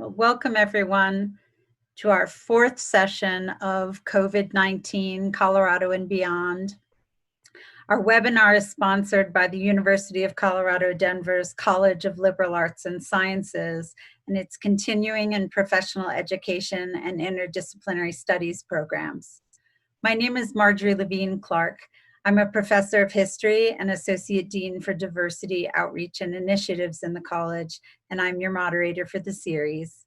Well, welcome everyone to our fourth session of COVID-19 Colorado and Beyond. Our webinar is sponsored by the University of Colorado Denver's College of Liberal Arts and Sciences and its continuing and professional education and interdisciplinary studies programs. My name is Marjorie Levine Clark. I'm a professor of history and associate dean for diversity, outreach, and initiatives in the college, and I'm your moderator for the series.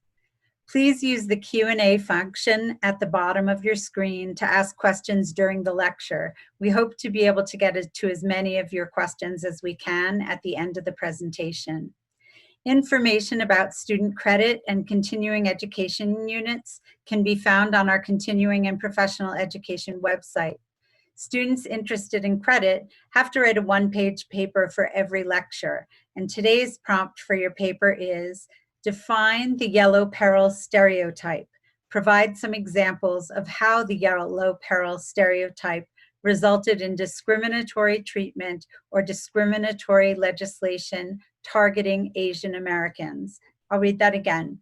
Please use the Q&A function at the bottom of your screen to ask questions during the lecture. We hope to be able to get to as many of your questions as we can at the end of the presentation. Information about student credit and continuing education units can be found on our continuing and professional education website. Students interested in credit have to write a one-page paper for every lecture, and today's prompt for your paper is define the Yellow Peril stereotype. Provide some examples of how the Yellow Peril stereotype resulted in discriminatory treatment or discriminatory legislation targeting Asian Americans. I'll read that again.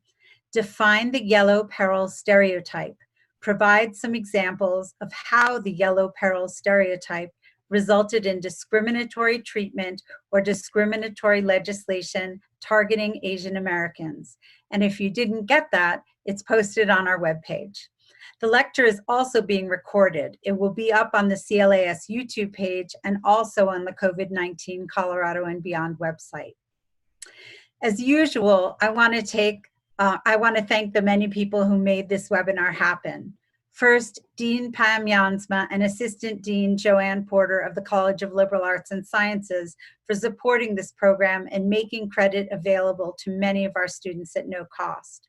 Define the Yellow Peril stereotype. Provide some examples of how the Yellow Peril stereotype resulted in discriminatory treatment or discriminatory legislation targeting Asian Americans. And if you didn't get that, it's posted on our webpage. The lecture is also being recorded. It will be up on the CLAS YouTube page and also on the COVID-19 Colorado and Beyond website. As usual, I want to thank the many people who made this webinar happen. First, Dean Pam Jansma and Assistant Dean Joanne Porter of the College of Liberal Arts and Sciences for supporting this program and making credit available to many of our students at no cost.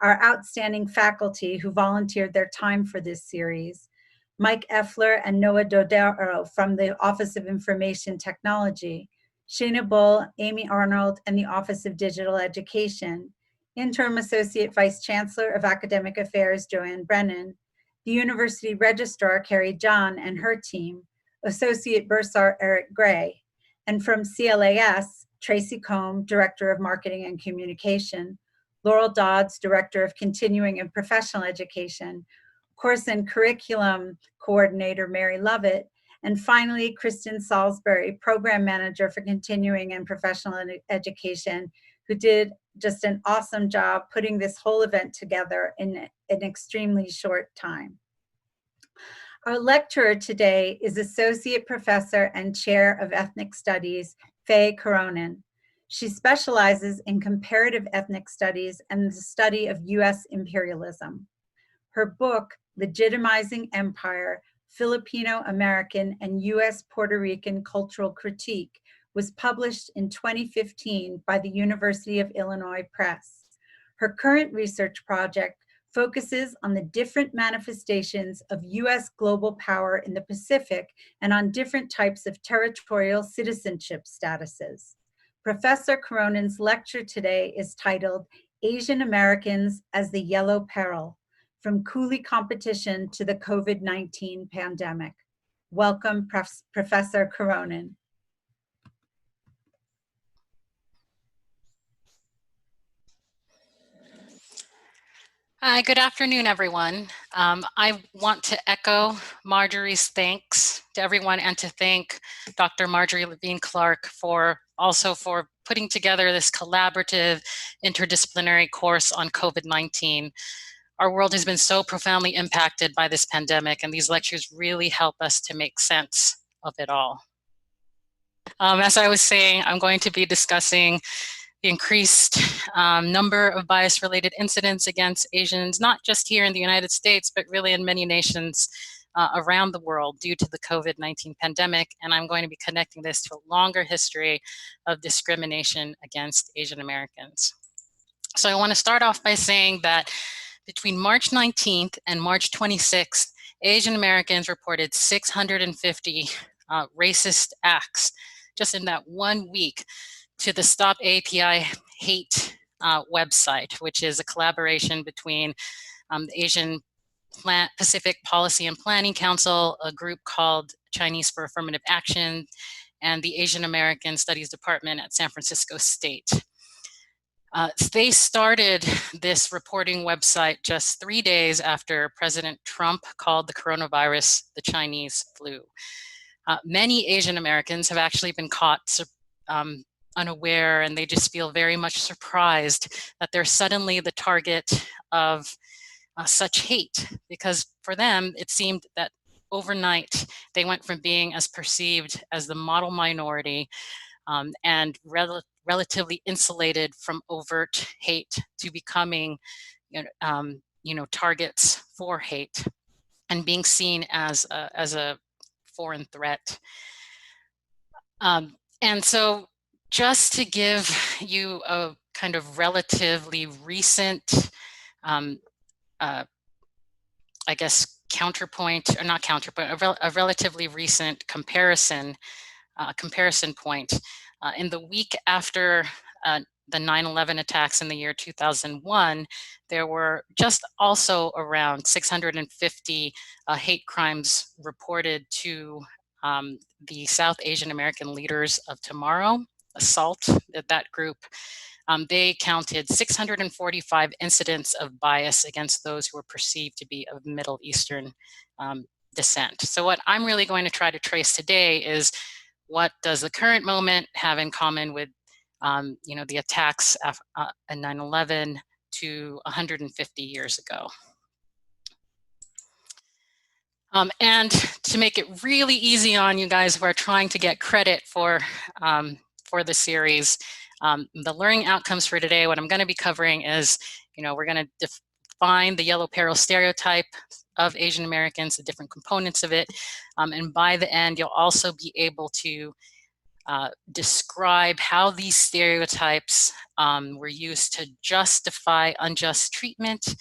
Our outstanding faculty who volunteered their time for this series, Mike Effler and Noah Dodaro from the Office of Information Technology, Shana Bull, Amy Arnold, and the Office of Digital Education, Interim Associate Vice Chancellor of Academic Affairs, Joanne Brennan, the University Registrar, Carrie John, and her team, Associate Bursar, Eric Gray, and from CLAS, Tracy Combe, Director of Marketing and Communication, Laurel Dodds, Director of Continuing and Professional Education, Course and Curriculum Coordinator, Mary Lovett, and finally, Kristen Salisbury, Program Manager for Continuing and Professional Education, who did just an awesome job putting this whole event together in an extremely short time. Our lecturer today is Associate Professor and Chair of Ethnic Studies, Faye Caronan. She specializes in comparative ethnic studies and the study of U.S. imperialism. Her book, Legitimizing Empire, Filipino American and U.S. Puerto Rican Cultural Critique, was published in 2015 by the University of Illinois Press. Her current research project focuses on the different manifestations of U.S. global power in the Pacific and on different types of territorial citizenship statuses. Professor Caronen's lecture today is titled Asian Americans as the Yellow Peril, From Coolie Competition to the COVID-19 Pandemic. Welcome, Professor Caronan. Hi, good afternoon, everyone. I want to echo Marjorie's thanks to everyone and to thank Dr. Marjorie Levine Clark for putting together this collaborative interdisciplinary course on COVID-19. Our world has been so profoundly impacted by this pandemic, and these lectures really help us to make sense of it all. As I was saying, I'm going to be discussing the increased number of bias-related incidents against Asians, not just here in the United States, but really in many nations around the world due to the COVID-19 pandemic. And I'm going to be connecting this to a longer history of discrimination against Asian Americans. So I want to start off by saying that between March 19th and March 26th, Asian Americans reported 650 racist acts just in that 1 week to the Stop API Hate website, which is a collaboration between the Asian Pacific Policy and Planning Council, a group called Chinese for Affirmative Action, and the Asian American Studies Department at San Francisco State. They started this reporting website just 3 days after President Trump called the coronavirus the Chinese flu. Many Asian Americans have actually been caught unaware, and they just feel very much surprised that they're suddenly the target of such hate, because for them it seemed that overnight they went from being as perceived as the model minority and relatively insulated from overt hate to becoming targets for hate and being seen as a foreign threat. And so just to give you a kind of relatively recent, I guess, counterpoint, or not counterpoint, a relatively recent comparison point. In the week after the 9/11 attacks in the year 2001, there were just also around 650 hate crimes reported to the South Asian American Leaders of Tomorrow, SALT, that group. They counted 645 incidents of bias against those who were perceived to be of Middle Eastern descent. So what I'm really going to try to trace today is, what does the current moment have in common with the attacks in 9/11 to 150 years ago? And to make it really easy on you guys who are trying to get credit for the series, the learning outcomes for today, what I'm going to be covering is, we're going to define the Yellow Peril stereotype of Asian Americans, the different components of it. And by the end, you'll also be able to describe how these stereotypes were used to justify unjust treatment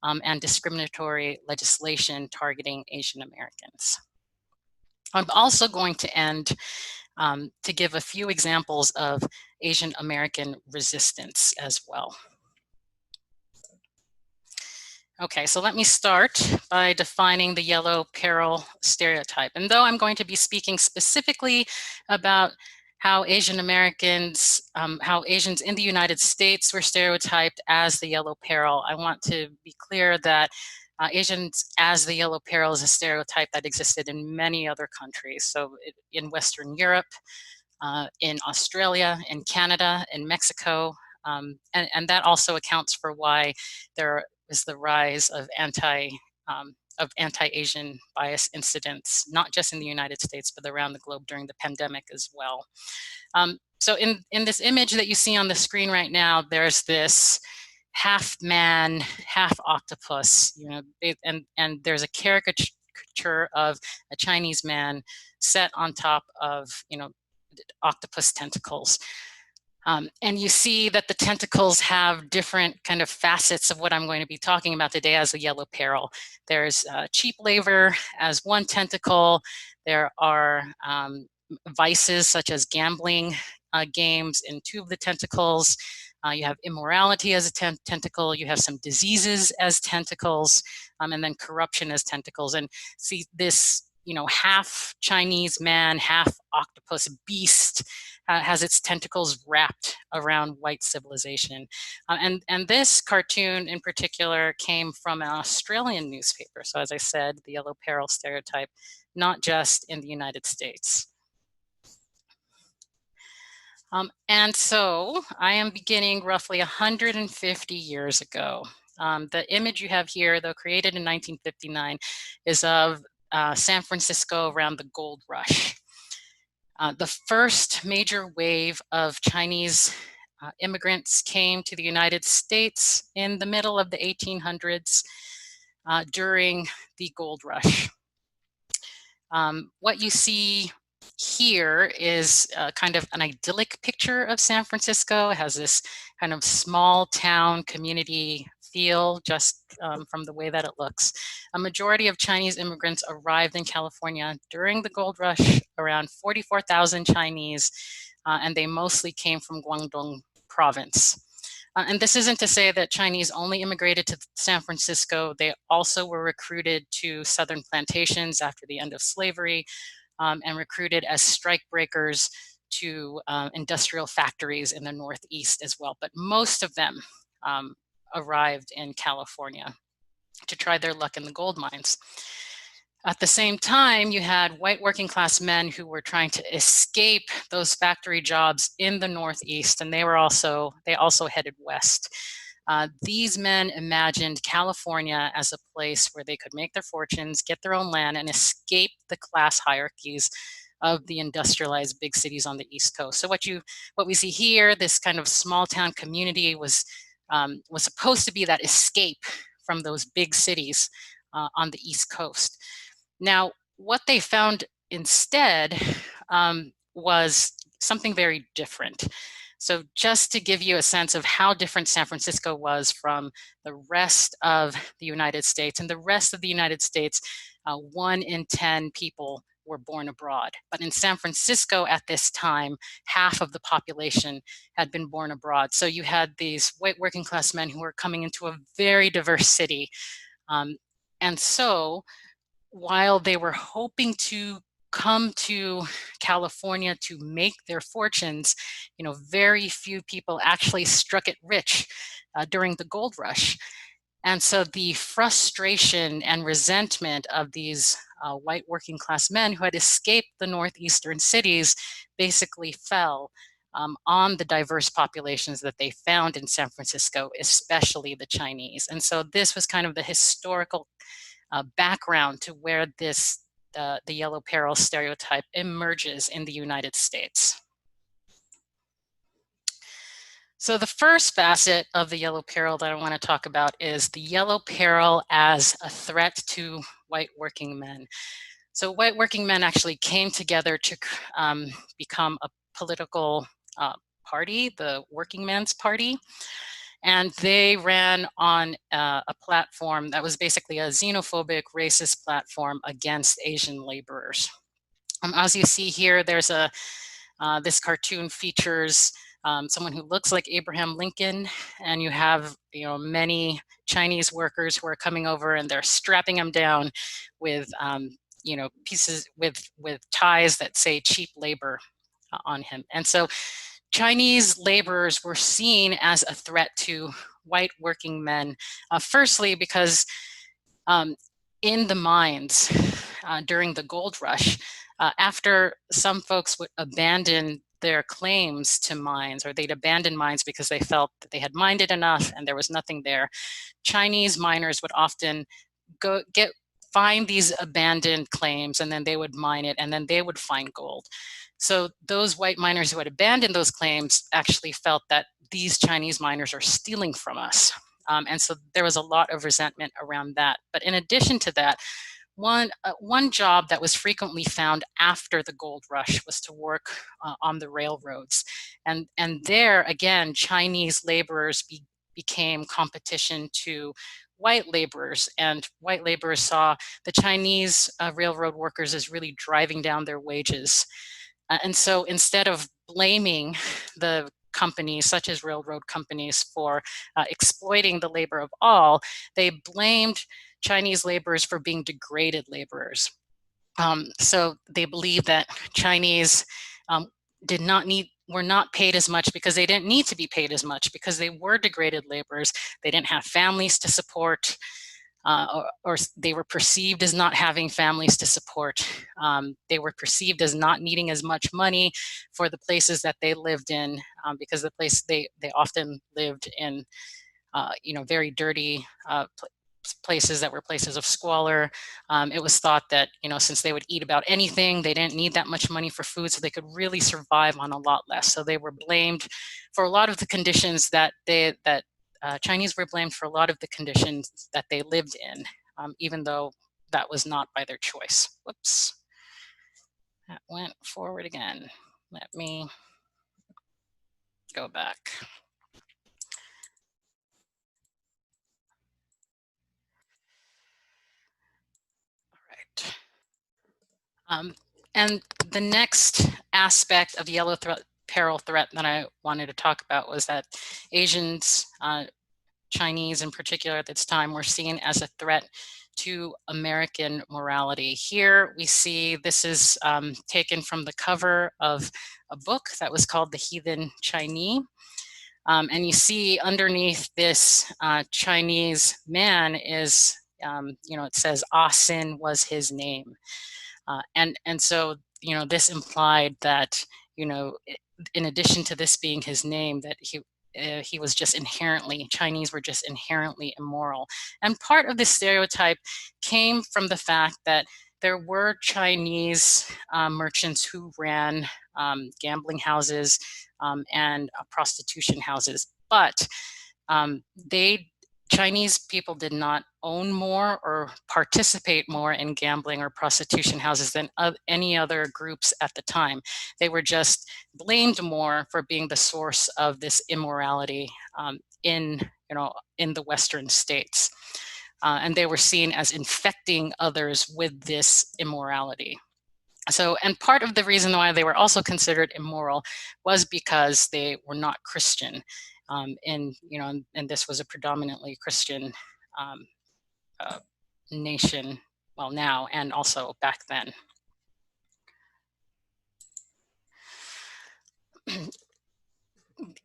and discriminatory legislation targeting Asian Americans. I'm also going to end to give a few examples of Asian American resistance as well. Okay, so let me start by defining the Yellow Peril stereotype. And though I'm going to be speaking specifically about how Asian Americans, how Asians in the United States were stereotyped as the Yellow Peril, I want to be clear that Asians as the Yellow Peril is a stereotype that existed in many other countries. So in Western Europe, in Australia, in Canada, in Mexico, and that also accounts for why there is the rise of anti-Asian bias incidents, not just in the United States, but around the globe during the pandemic as well. So in this image that you see on the screen right now, there's this half man, half octopus, and there's a caricature of a Chinese man set on top of, octopus tentacles. And you see that the tentacles have different kind of facets of what I'm going to be talking about today as the Yellow Peril. There's cheap labor as one tentacle. There are vices such as gambling games in two of the tentacles. You have immorality as a tentacle. You have some diseases as tentacles, and then corruption as tentacles. And see this, half Chinese man, half octopus beast has its tentacles wrapped around white civilization. And this cartoon in particular came from an Australian newspaper. So as I said, the Yellow Peril stereotype, not just in the United States. And so I am beginning roughly 150 years ago. The image you have here, though created in 1959, is of San Francisco around the gold rush. The first major wave of Chinese immigrants came to the United States in the middle of the 1800s during the gold rush. What you see here is kind of an idyllic picture of San Francisco. It has this kind of small town community feel just from the way that it looks. A majority of Chinese immigrants arrived in California during the gold rush, around 44,000 Chinese, and they mostly came from Guangdong province. And this isn't to say that Chinese only immigrated to San Francisco. They also were recruited to southern plantations after the end of slavery, and recruited as strike breakers to industrial factories in the Northeast as well. But most of them arrived in California to try their luck in the gold mines. At the same time, you had white working class men who were trying to escape those factory jobs in the Northeast, and they also headed west. These men imagined California as a place where they could make their fortunes, get their own land, and escape the class hierarchies of the industrialized big cities on the East Coast. So what we see here, this kind of small town community was supposed to be that escape from those big cities on the East Coast. Now, what they found instead was something very different. So just to give you a sense of how different San Francisco was from the rest of the United States, and the rest of the United States, 1 in 10 people were born abroad. But in San Francisco at this time, half of the population had been born abroad. So you had these white working class men who were coming into a very diverse city. And so while they were hoping to come to California to make their fortunes, very few people actually struck it rich during the gold rush. And so the frustration and resentment of these white working class men who had escaped the northeastern cities basically fell on the diverse populations that they found in San Francisco, especially the Chinese. And so this was kind of the historical background to where the Yellow Peril stereotype emerges in the United States. So the first facet of the Yellow Peril that I want to talk about is the Yellow Peril as a threat to white working men. So white working men actually came together to become a political party, the Working Men's Party. And they ran on a platform that was basically a xenophobic, racist platform against Asian laborers. As you see here, there's this cartoon features someone who looks like Abraham Lincoln, and you have many Chinese workers who are coming over, and they're strapping him down with pieces with ties that say cheap labor on him. And so Chinese laborers were seen as a threat to white working men, firstly because in the mines during the gold rush, after some folks would abandon their claims to mines, or they'd abandon mines because they felt that they had mined it enough and there was nothing there, Chinese miners would often find these abandoned claims, and then they would mine it, and then they would find gold. So those white miners who had abandoned those claims actually felt that these Chinese miners are stealing from us. And so there was a lot of resentment around that. But in addition to that, one job that was frequently found after the gold rush was to work on the railroads. And there, again, Chinese laborers became competition to white laborers, and white laborers saw the Chinese railroad workers as really driving down their wages. And so instead of blaming the companies, such as railroad companies, for exploiting the labor of all, they blamed Chinese laborers for being degraded laborers. So they believed that Chinese were not paid as much because they didn't need to be paid as much, because they were degraded laborers. They didn't have families to support, or they were perceived as not having families to support. They were perceived as not needing as much money for the places that they lived in, because they often lived in very dirty places that were places of squalor. It was thought that since they would eat about anything, they didn't need that much money for food, so they could really survive on a lot less. So they were blamed for a lot of the conditions Chinese were blamed for a lot of the conditions that they lived in, even though that was not by their choice. Whoops, that went forward again. Let me go back. All right. And the next aspect of Yellow Peril threat that I wanted to talk about was that Asians Chinese in particular at this time were seen as a threat to American morality. Here we see, this is taken from the cover of a book that was called The Heathen Chinese. And you see underneath this Chinese man is, it says Ah Sin was his name. And so, this implied that, in addition to this being his name, that he was just inherently, Chinese were just inherently immoral. And part of this stereotype came from the fact that there were Chinese merchants who ran gambling houses and prostitution houses, but Chinese people did not own more or participate more in gambling or prostitution houses than any other groups at the time. They were just blamed more for being the source of this immorality in the Western states. And they were seen as infecting others with this immorality. So, and part of the reason why they were also considered immoral was because they were not Christian. And this was a predominantly Christian nation, well, now and also back then.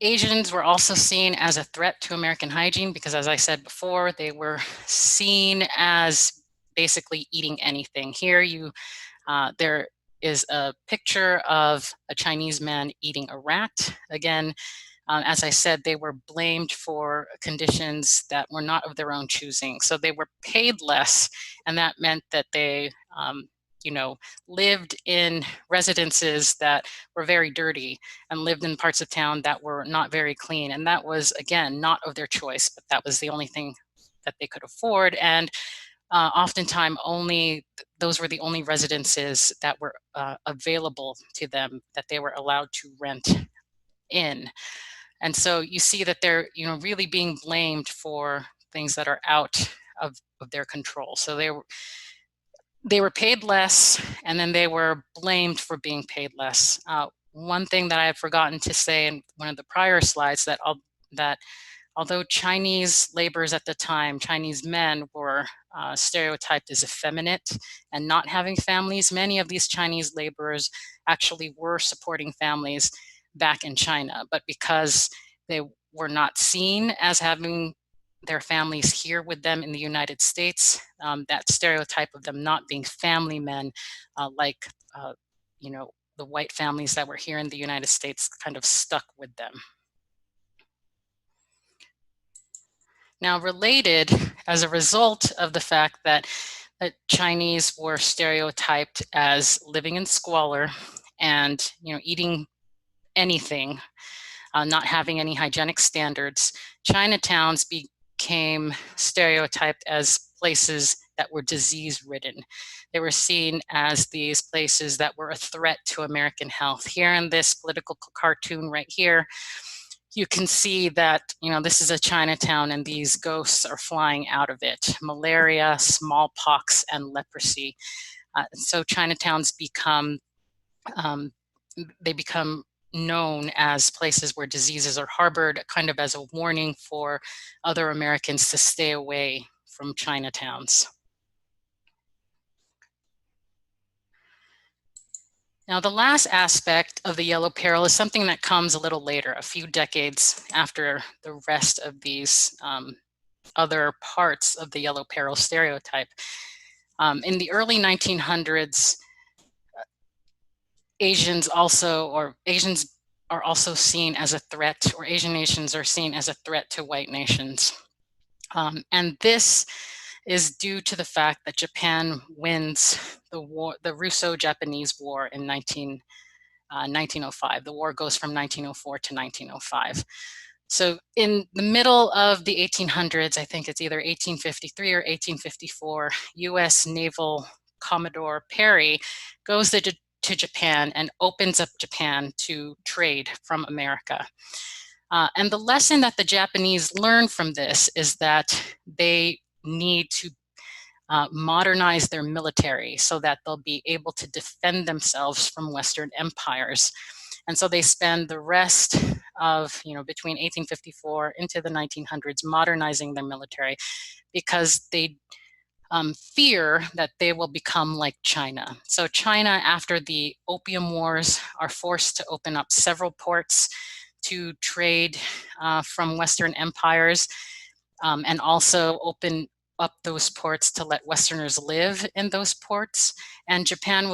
Asians were also seen as a threat to American hygiene because, as I said before, they were seen as basically eating anything. Here there is a picture of a Chinese man eating a rat. Again, as I said, they were blamed for conditions that were not of their own choosing. So they were paid less, and that meant that they, lived in residences that were very dirty and lived in parts of town that were not very clean. And that was, again, not of their choice, but that was the only thing that they could afford. And oftentimes those were the only residences that were available to them that they were allowed to rent in. And so you see that they're, really being blamed for things that are out of their control. So they were paid less, and then they were blamed for being paid less. One thing that I had forgotten to say in one of the prior slides that although Chinese laborers at the time, Chinese men were stereotyped as effeminate and not having families, many of these Chinese laborers actually were supporting families back in China. But because they were not seen as having their families here with them in the United States, that stereotype of them not being family men, like the white families that were here in the United States, kind of stuck with them. Now, related, as a result of the fact that Chinese were stereotyped as living in squalor and eating anything, not having any hygienic standards, Chinatowns became stereotyped as places that were disease-ridden. They were seen as these places that were a threat to American health. Here in this political cartoon right here, you can see that, this is a Chinatown and these ghosts are flying out of it. Malaria, smallpox, and leprosy. So Chinatowns become known as places where diseases are harbored, kind of as a warning for other Americans to stay away from Chinatowns. Now, the last aspect of the Yellow Peril is something that comes a little later, a few decades after the rest of these other parts of the Yellow Peril stereotype. In the early 1900s, Asians are also seen as a threat, or Asian nations are seen as a threat to white nations. And this is due to the fact that Japan wins the Russo-Japanese War in 1905. The war goes from 1904 to 1905. So in the middle of the 1800s, I think it's either 1853 or 1854, U.S. Naval Commodore Perry goes to Japan and opens up Japan to trade from America. And the lesson that the Japanese learn from this is that they need to modernize their military so that they'll be able to defend themselves from Western empires. And so they spend the rest of, between 1854 into the 1900s modernizing their military because they fear that they will become like China. So China, after the Opium Wars, are forced to open up several ports to trade from Western empires, and also open up those ports to let Westerners live in those ports. And Japan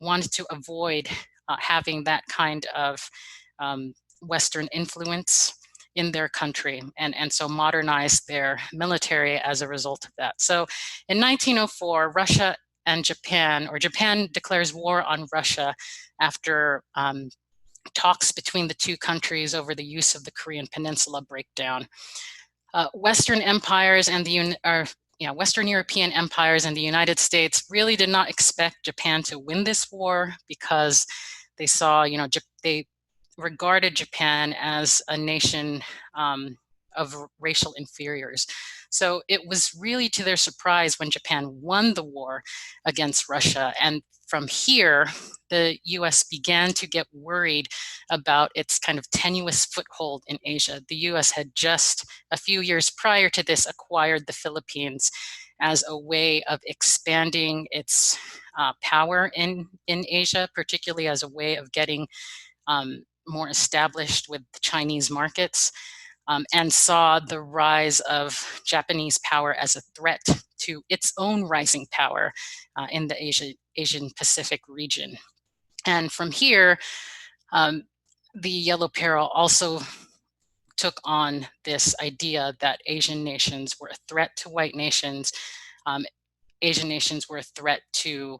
wanted to avoid having that kind of Western influence in their country, and so modernized their military as a result of that. So in 1904, Russia and Japan, or Japan declares war on Russia after talks between the two countries over the use of the Korean Peninsula break down. Western empires and Western European empires and the United States really did not expect Japan to win this war because they saw, they regarded Japan as a nation of racial inferiors. So it was really to their surprise when Japan won the war against Russia. And from here, the US began to get worried about its kind of tenuous foothold in Asia. The US had just a few years prior to this acquired the Philippines as a way of expanding its power in Asia, particularly as a way of getting more established with the Chinese markets, and saw the rise of Japanese power as a threat to its own rising power in the Asian Pacific region. And from here, the Yellow Peril also took on this idea that Asian nations were a threat to white nations. Asian nations were a threat to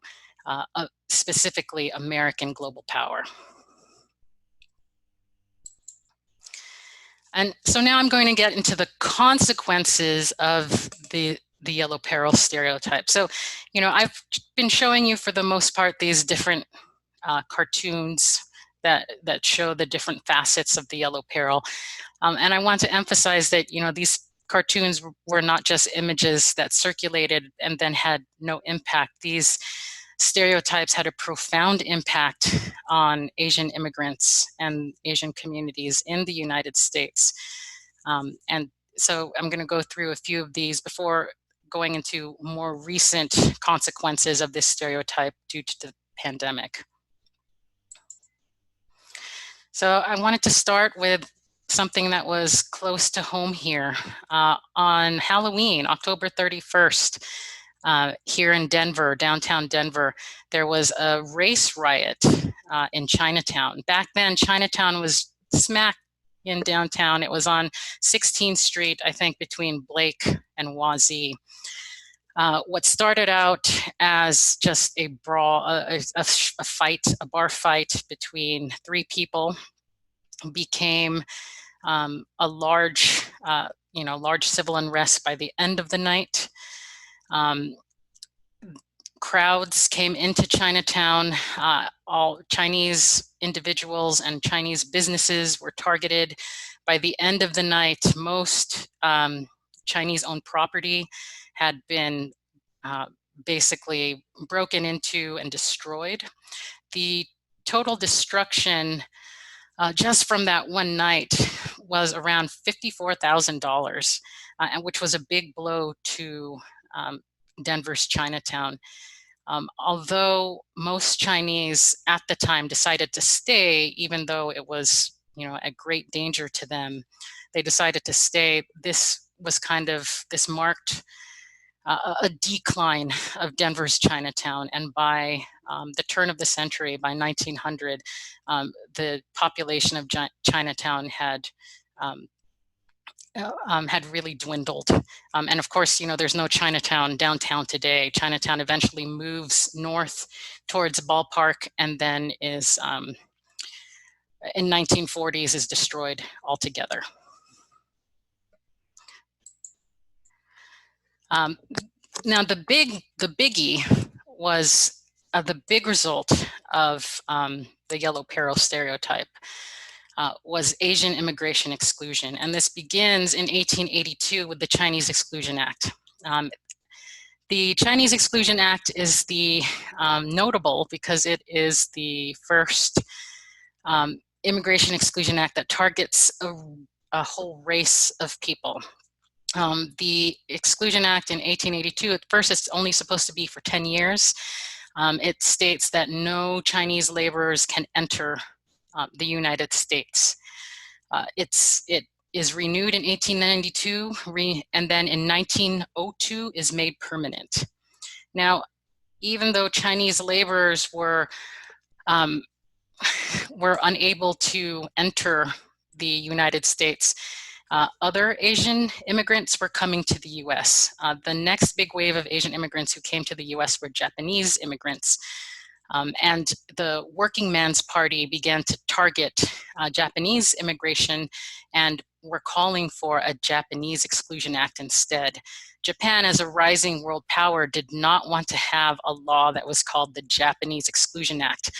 specifically American global power. And so now I'm going to get into the consequences of the Yellow Peril stereotype. So, I've been showing you for the most part these different cartoons that show the different facets of the Yellow Peril. And I want to emphasize that, these cartoons were not just images that circulated and then had no impact. These stereotypes had a profound impact on Asian immigrants and Asian communities in the United States. And so I'm going to go through a few of these before going into more recent consequences of this stereotype due to the pandemic. So I wanted to start with something that was close to home here. On Halloween, October 31st, here in Denver, downtown Denver, there was a race riot in Chinatown. Back then, Chinatown was smack in downtown. It was on 16th Street, I think, between Blake and Wazee. What started out as just a brawl, a fight, a bar fight between three people, became a large, large civil unrest by the end of the night. Crowds came into Chinatown. All Chinese individuals and Chinese businesses were targeted. By the end of the night, most Chinese-owned property had been basically broken into and destroyed. The total destruction just from that one night was around $54,000, which was a big blow to Denver's Chinatown. Although most Chinese at the time decided to stay, even though it was, at great danger to them, they decided to stay. This marked a decline of Denver's Chinatown. And by the turn of the century, by 1900, the population of Chinatown had really dwindled. And of course, there's no Chinatown downtown today. Chinatown eventually moves north towards Ballpark and then is, in 1940s, is destroyed altogether. Now, the biggie was the big result of the Yellow Peril stereotype was Asian immigration exclusion. And this begins in 1882 with the Chinese Exclusion Act. The Chinese Exclusion Act is notable because it is the first Immigration Exclusion Act that targets a whole race of people. The Exclusion Act in 1882, at first it's only supposed to be for 10 years. It states that no Chinese laborers can enter the United States. It is renewed in 1892, and then in 1902 is made permanent. Now, even though Chinese laborers were unable to enter the United States, other Asian immigrants were coming to the U.S. The next big wave of Asian immigrants who came to the U.S. were Japanese immigrants. And the Working Man's Party began to target Japanese immigration and were calling for a Japanese Exclusion Act instead. Japan, as a rising world power, did not want to have a law that was called the Japanese Exclusion Act.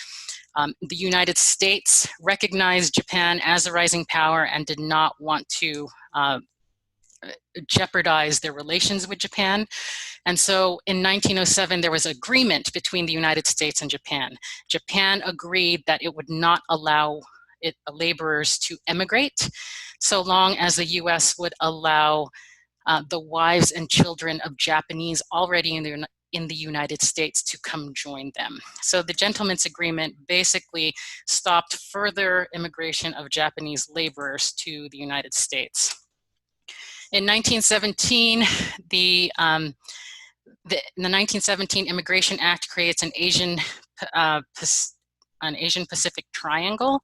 The United States recognized Japan as a rising power and did not want to jeopardize their relations with Japan. And so in 1907, there was agreement between the United States and Japan. Japan agreed that it would not allow laborers to emigrate so long as the US would allow the wives and children of Japanese already in the United States to come join them. So the Gentleman's Agreement basically stopped further immigration of Japanese laborers to the United States. In 1917, the 1917 Immigration Act creates an Asian Pacific Triangle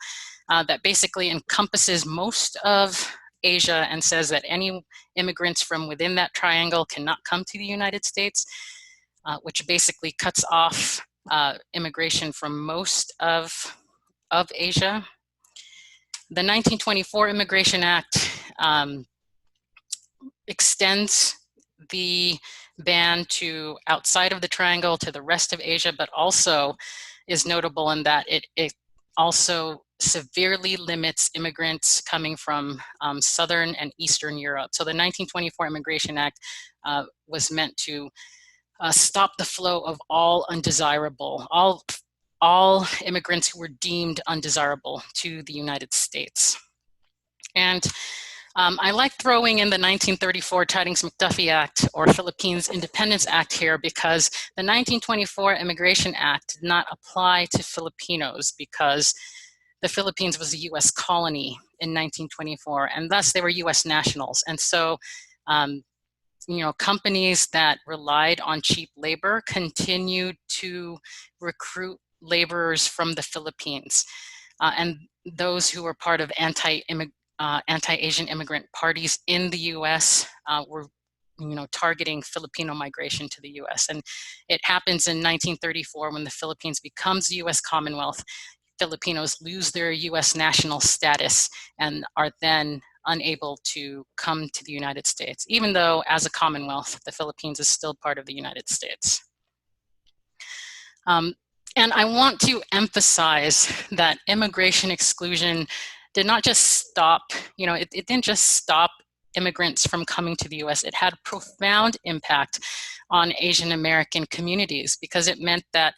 that basically encompasses most of Asia and says that any immigrants from within that triangle cannot come to the United States, which basically cuts off immigration from most of Asia. The 1924 Immigration Act extends the ban to outside of the triangle to the rest of Asia, but also is notable in that it also severely limits immigrants coming from Southern and Eastern Europe. So the 1924 Immigration Act was meant to stop the flow of all undesirable, all immigrants who were deemed undesirable to the United States. And I like throwing in the 1934 Tydings-McDuffie Act or Philippines Independence Act here because the 1924 Immigration Act did not apply to Filipinos because the Philippines was a US colony in 1924 and thus they were US nationals. And so, companies that relied on cheap labor continued to recruit laborers from the Philippines. And those who were part of anti-Asian immigrant parties in the U.S. Were, targeting Filipino migration to the U.S. And it happens in 1934 when the Philippines becomes a U.S. Commonwealth. Filipinos lose their U.S. national status and are then unable to come to the United States, even though as a Commonwealth, the Philippines is still part of the United States. And I want to emphasize that immigration exclusion did not just stop, it didn't just stop immigrants from coming to the US. It had a profound impact on Asian American communities because it meant that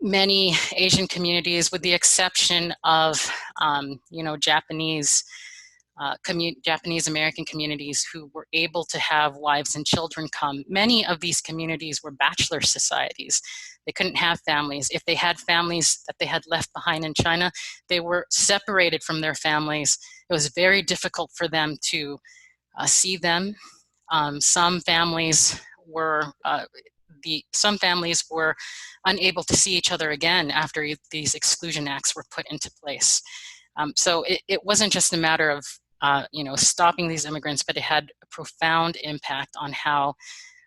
many Asian communities, with the exception of, Japanese American communities who were able to have wives and children come, many of these communities were bachelor societies. They couldn't have families. If they had families that they had left behind in China, they were separated from their families. It was very difficult for them to see them. Some families were unable to see each other again after these exclusion acts were put into place. So it wasn't just a matter of stopping these immigrants, but it had a profound impact on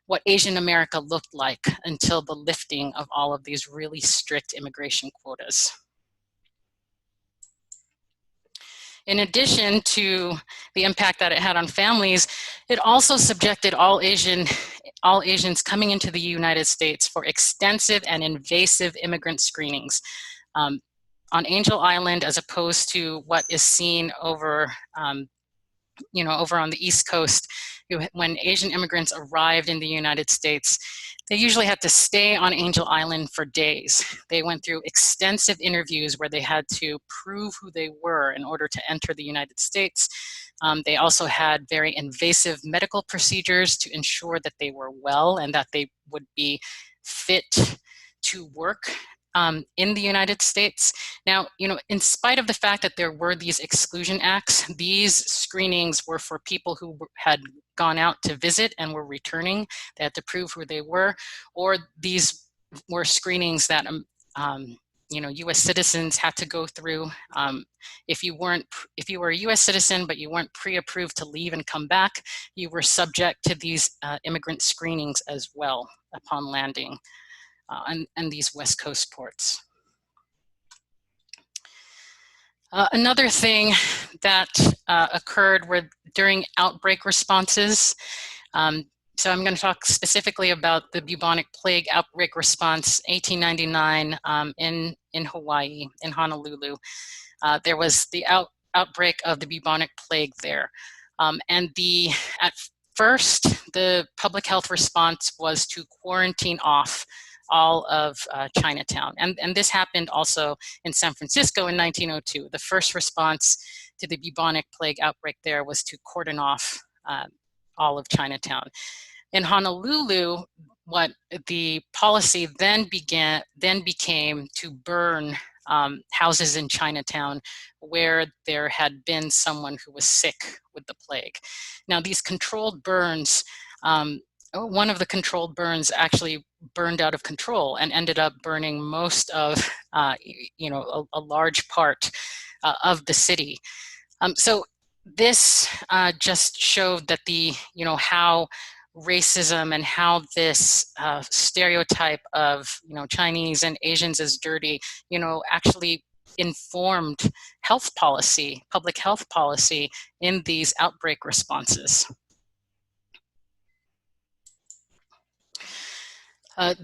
what Asian America looked like until the lifting of all of these really strict immigration quotas. In addition to the impact that it had on families, it also subjected all Asians coming into the United States for extensive and invasive immigrant screenings. On Angel Island, as opposed to what is seen over, over on the East Coast, when Asian immigrants arrived in the United States, they usually had to stay on Angel Island for days. They went through extensive interviews where they had to prove who they were in order to enter the United States. They also had very invasive medical procedures to ensure that they were well and that they would be fit to work in the United States. Now, in spite of the fact that there were these exclusion acts, these screenings were for people who had gone out to visit and were returning. They had to prove who they were, or these were screenings that U.S. citizens had to go through. If you were a U.S. citizen but you weren't pre-approved to leave and come back, you were subject to these immigrant screenings as well upon landing and these West Coast ports. Another thing that occurred were during outbreak responses. So I'm going to talk specifically about the Bubonic Plague outbreak response, 1899 in Hawaii, in Honolulu. There was the outbreak of the Bubonic Plague there. At first, the public health response was to quarantine off all of Chinatown. And this happened also in San Francisco in 1902. The first response to the Bubonic Plague outbreak there was to cordon off all of Chinatown. In Honolulu, what the policy then became to burn houses in Chinatown where there had been someone who was sick with the plague. Now, these controlled burns, one of the controlled burns actually burned out of control and ended up burning most of, a large part of the city. So this just showed that how racism and how this stereotype of, Chinese and Asians as dirty, actually informed health policy, public health policy in these outbreak responses.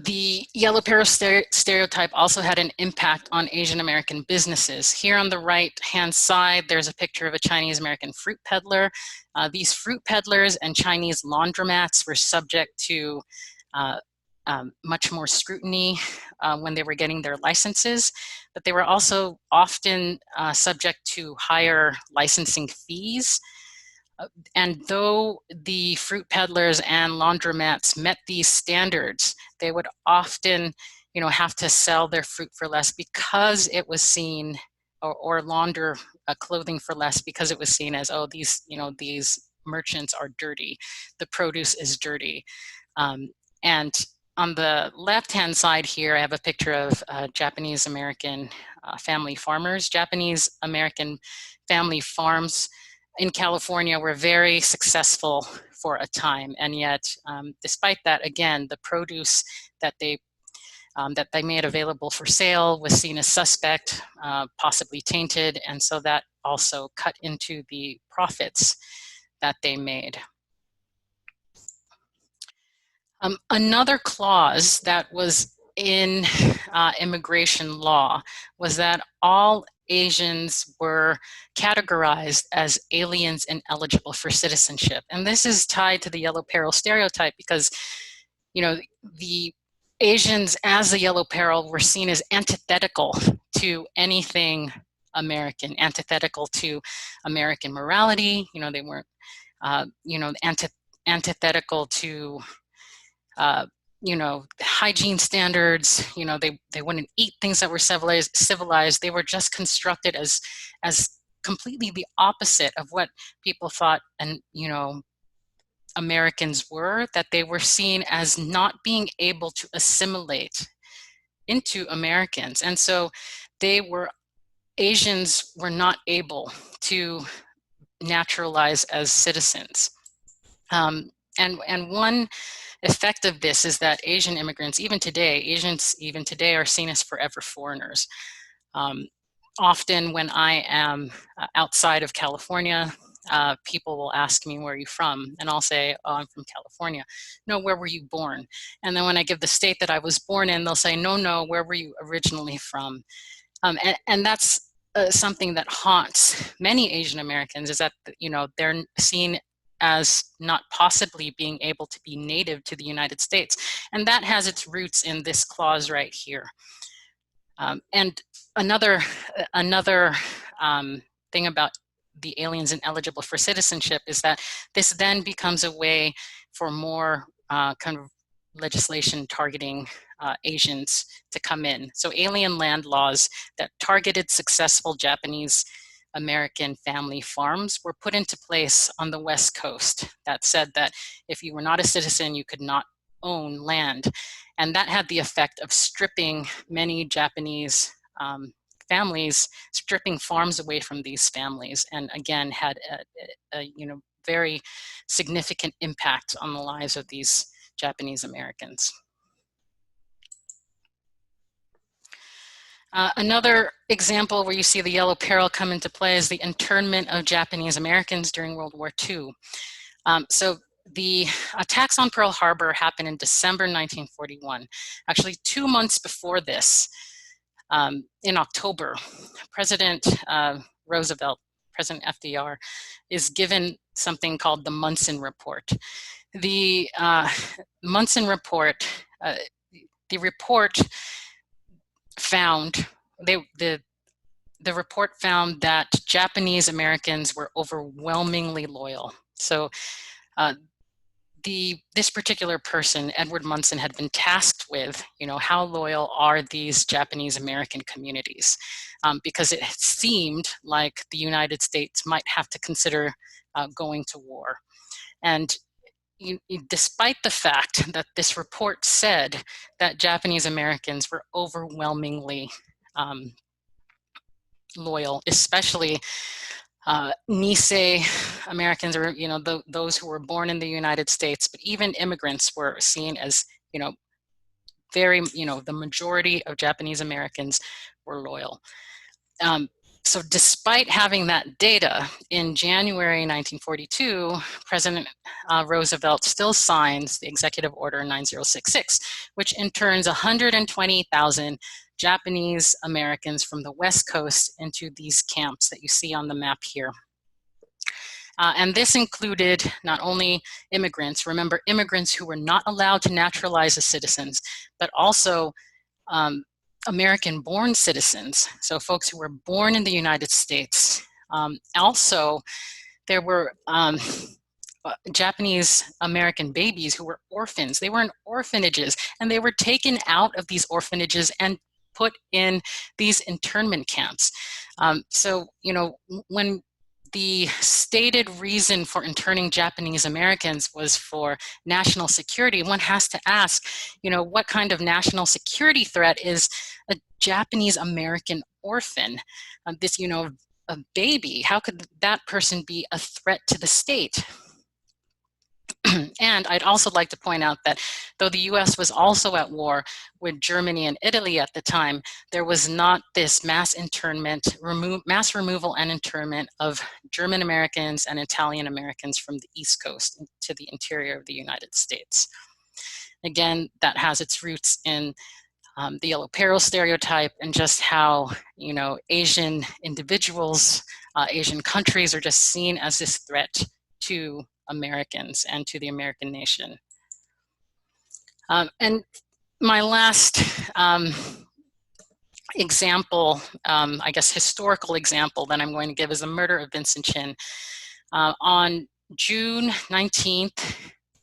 The Yellow Peril stereotype also had an impact on Asian American businesses. Here on the right-hand side, there's a picture of a Chinese American fruit peddler. These fruit peddlers and Chinese laundromats were subject to much more scrutiny when they were getting their licenses, but they were also often subject to higher licensing fees. And though the fruit peddlers and laundromats met these standards, they would often, have to sell their fruit for less because it was seen, or launder clothing for less because it was seen as, oh, these merchants are dirty. The produce is dirty. And on the left-hand side here, I have a picture of Japanese American family farmers. Japanese American family farms in California were very successful for a time, and yet, despite that, again, the produce that they made available for sale was seen as suspect, possibly tainted, and so that also cut into the profits that they made. Another clause that was in immigration law was that all Asians were categorized as aliens ineligible for citizenship. And this is tied to the Yellow Peril stereotype because, the Asians as the Yellow Peril were seen as antithetical to anything American, antithetical to American morality. They weren't, antithetical to hygiene standards. They wouldn't eat things that were civilized. They were just constructed as completely the opposite of what people thought and Americans were, that they were seen as not being able to assimilate into Americans. And so Asians were not able to naturalize as citizens. And one effect of this is that Asian immigrants, Asians even today are seen as forever foreigners. Often when I am outside of California, people will ask me, where are you from? And I'll say, oh, I'm from California. No, where were you born? And then when I give the state that I was born in, they'll say, no, where were you originally from? And that's something that haunts many Asian Americans, is that, they're seen as not possibly being able to be native to the United States. And that has its roots in this clause right here. And another thing about the aliens ineligible for citizenship is that this then becomes a way for more kind of legislation targeting Asians to come in. So alien land laws that targeted successful Japanese American family farms were put into place on the West Coast that said that if you were not a citizen, you could not own land. And that had the effect of stripping many Japanese families, stripping farms away from these families, and again had a very significant impact on the lives of these Japanese Americans. Another example where you see the Yellow Peril come into play is the internment of Japanese Americans during World War II. So the attacks on Pearl Harbor happened in December 1941. Actually, 2 months before this, in October, President Roosevelt, President FDR, is given something called the Munson Report. The Munson Report, the report found, the report found that Japanese Americans were overwhelmingly loyal. So this particular person, Edward Munson, had been tasked with, how loyal are these Japanese American communities? Because it seemed like the United States might have to consider going to war. And despite the fact that this report said that Japanese Americans were overwhelmingly loyal, especially Nisei Americans, or those who were born in the United States, but even immigrants were seen as the majority of Japanese Americans were loyal. So despite having that data, in January 1942, President Roosevelt still signs the Executive Order 9066, which interns 120,000 Japanese Americans from the West Coast into these camps that you see on the map here. And this included not only immigrants, remember immigrants who were not allowed to naturalize as citizens, but also American-born citizens, so folks who were born in the United States. Also, there were Japanese American babies who were orphans. They were in orphanages, and they were taken out of these orphanages and put in these internment camps. So, when the stated reason for interning Japanese Americans was for national security, one has to ask, what kind of national security threat is a Japanese American orphan? This, a baby, how could that person be a threat to the state? And I'd also like to point out that though the U.S. was also at war with Germany and Italy at the time, there was not this mass internment, mass removal and internment of German Americans and Italian Americans from the East Coast to the interior of the United States. Again, that has its roots in the Yellow Peril stereotype and just how, Asian individuals, Asian countries are just seen as this threat to Americans and to the American nation. And my last example, I guess historical example that I'm going to give is the murder of Vincent Chin. On June 19th,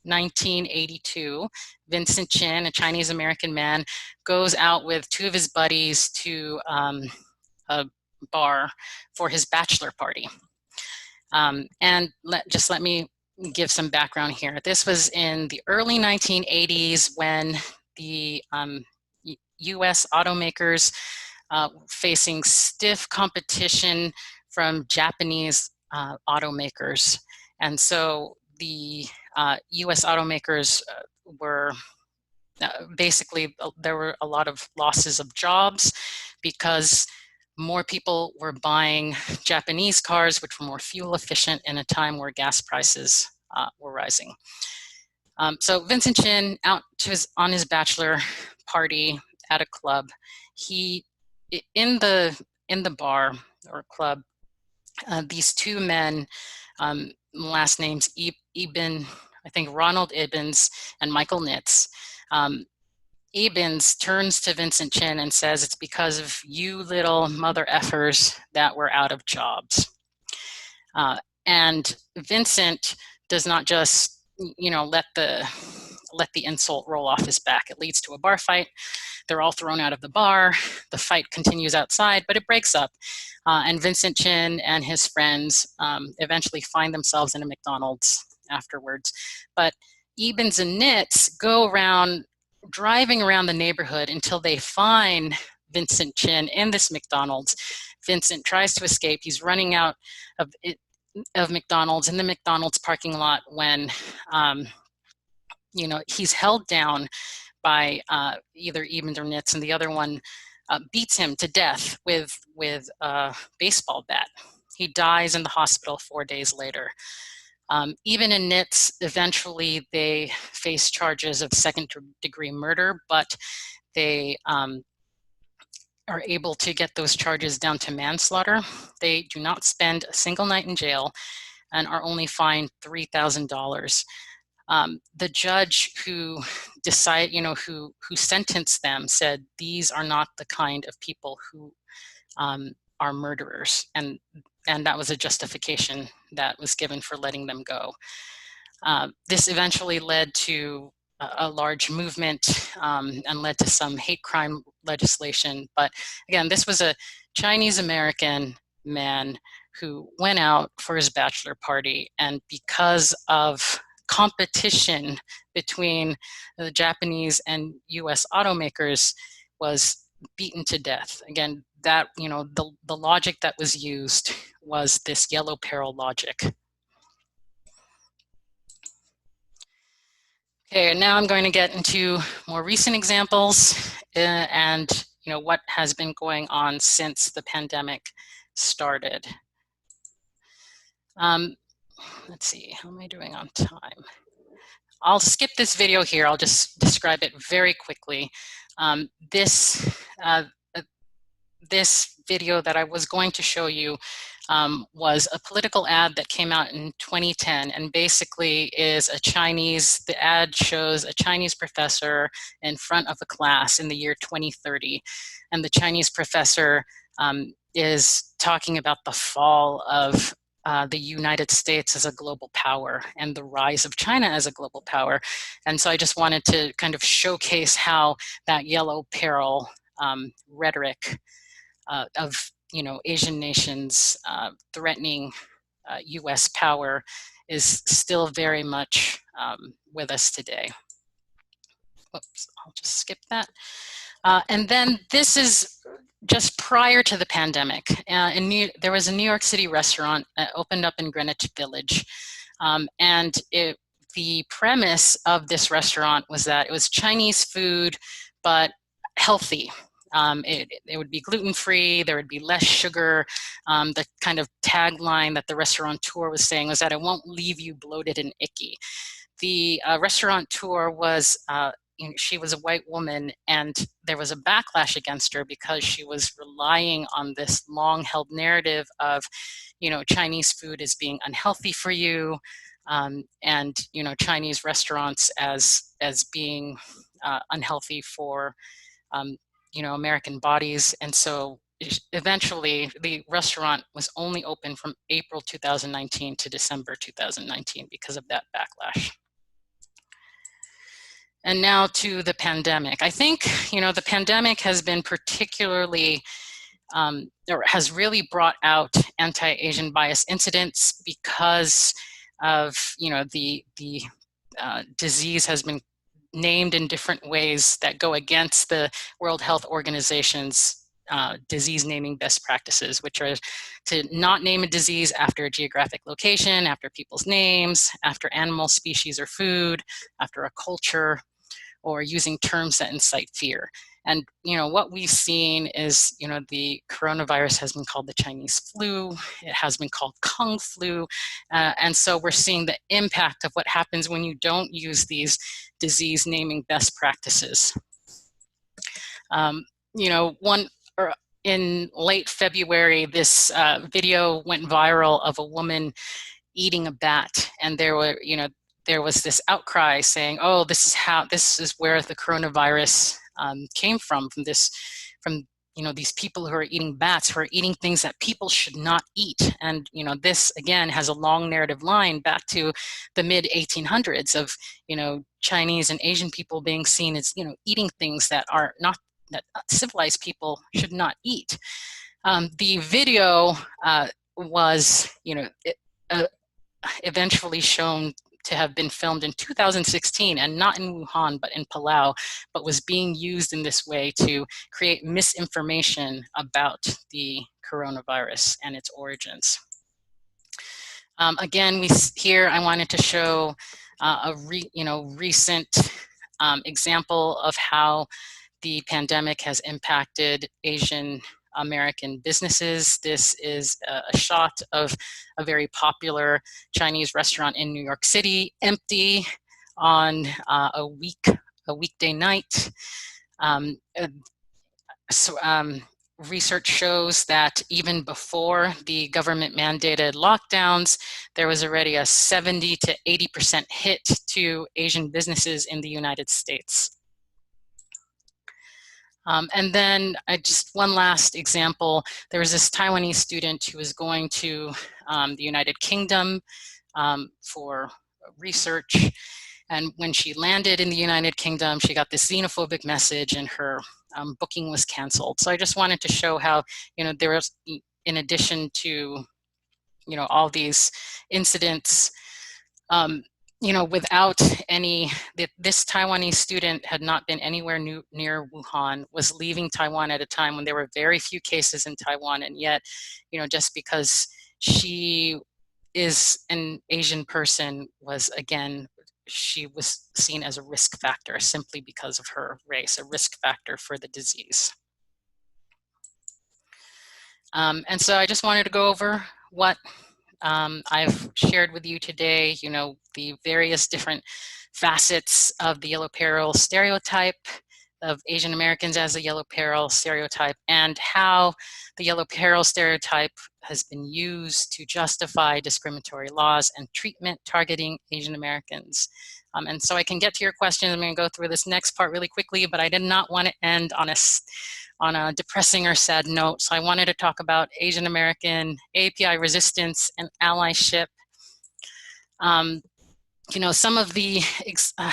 1982, Vincent Chin, a Chinese American man, goes out with two of his buddies to a bar for his bachelor party. And let me give some background here. This was in the early 1980s when the U.S. automakers facing stiff competition from Japanese automakers. And so the U.S. automakers were basically, there were a lot of losses of jobs because more people were buying Japanese cars, which were more fuel efficient in a time where gas prices were rising. So Vincent Chin, on his bachelor party at a club, he, in the bar or club, these two men last names Ibn, I think Ronald Ibens and Michael Nitz. Ibens turns to Vincent Chin and says, it's because of you little mother effers that we're out of jobs. And Vincent does not just, let the insult roll off his back. It leads to a bar fight. They're all thrown out of the bar. The fight continues outside, but it breaks up. And Vincent Chin and his friends eventually find themselves in a McDonald's afterwards. But Ebens and Nitz go around driving around the neighborhood until they find Vincent Chin in this McDonald's. Vincent tries to escape. He's running out of McDonald's in the McDonald's parking lot when he's held down by either Ebens or Nitz, and the other one beats him to death with a baseball bat. He dies in the hospital 4 days later. Even in Nitz, eventually they face charges of second-degree murder, but they are able to get those charges down to manslaughter. They do not spend a single night in jail and are only fined $3,000. The judge who who sentenced them said these are not the kind of people who are murderers, and that was a justification that was given for letting them go. This eventually led to a large movement and led to some hate crime legislation. But again, this was a Chinese American man who went out for his bachelor party, and because of competition between the Japanese and U.S. automakers, was beaten to death. Again, that the logic that was used was this Yellow Peril logic. Okay, and now I'm going to get into more recent examples and what has been going on since the pandemic started. Let's see, how am I doing on time? I'll skip this video here. I'll just describe it very quickly. This video that I was going to show you was a political ad that came out in 2010, and basically is the ad shows a Chinese professor in front of a class in the year 2030. And the Chinese professor is talking about the fall of the United States as a global power and the rise of China as a global power. And so I just wanted to kind of showcase how that Yellow Peril rhetoric of Asian nations threatening U.S. power is still very much with us today. Oops, I'll just skip that. And then this is just prior to the pandemic. There was a New York City restaurant opened up in Greenwich Village. And the premise of this restaurant was that it was Chinese food, but healthy. It would be gluten-free, there would be less sugar. The kind of tagline that the restaurateur was saying was that it won't leave you bloated and icky. The restaurateur was she was a white woman, and there was a backlash against her because she was relying on this long-held narrative of, Chinese food as being unhealthy for you, and Chinese restaurants as being unhealthy for American bodies. And so eventually the restaurant was only open from April 2019 to December 2019 because of that backlash. And now to the pandemic. I think, the pandemic has been particularly, or has really brought out anti-Asian bias incidents because of, the disease has been named in different ways that go against the World Health Organization's disease naming best practices, which are to not name a disease after a geographic location, after people's names, after animal species or food, after a culture, or using terms that incite fear. And what we've seen is the coronavirus has been called the Chinese flu. It has been called Kung flu. And so we're seeing the impact of what happens when you don't use these disease naming best practices. In late February, this video went viral of a woman eating a bat, and there was this outcry saying, oh, this is where the coronavirus came from these people who are eating bats, who are eating things that people should not eat. And this again has a long narrative line back to the mid 1800s of Chinese and Asian people being seen as eating things that are not, that civilized people should not eat. The video was eventually shown to have been filmed in 2016, and not in Wuhan, but in Palau, but was being used in this way to create misinformation about the coronavirus and its origins. Again, here I wanted to show a recent example of how the pandemic has impacted Asian American businesses. This is a shot of a very popular Chinese restaurant in New York City, empty on a weekday night. Research shows that even before the government mandated lockdowns, there was already a 70 to 80% hit to Asian businesses in the United States. And then just one last example, there was this Taiwanese student who was going to the United Kingdom for research. And when she landed in the United Kingdom, she got this xenophobic message and her booking was canceled. So I just wanted to show how, there was, in addition to, all these incidents, without this Taiwanese student had not been anywhere near Wuhan, was leaving Taiwan at a time when there were very few cases in Taiwan, and yet, just because she is an Asian person she was seen as a risk factor simply because of her race, a risk factor for the disease. And so I just wanted to go over what I've shared with you today, the various different facets of the Yellow Peril stereotype, of Asian Americans as a Yellow Peril stereotype, and how the Yellow Peril stereotype has been used to justify discriminatory laws and treatment targeting Asian Americans. And so I can get to your questions. I'm going to go through this next part really quickly, but I did not want to end on a depressing or sad note. So I wanted to talk about Asian American API resistance and allyship. Some of the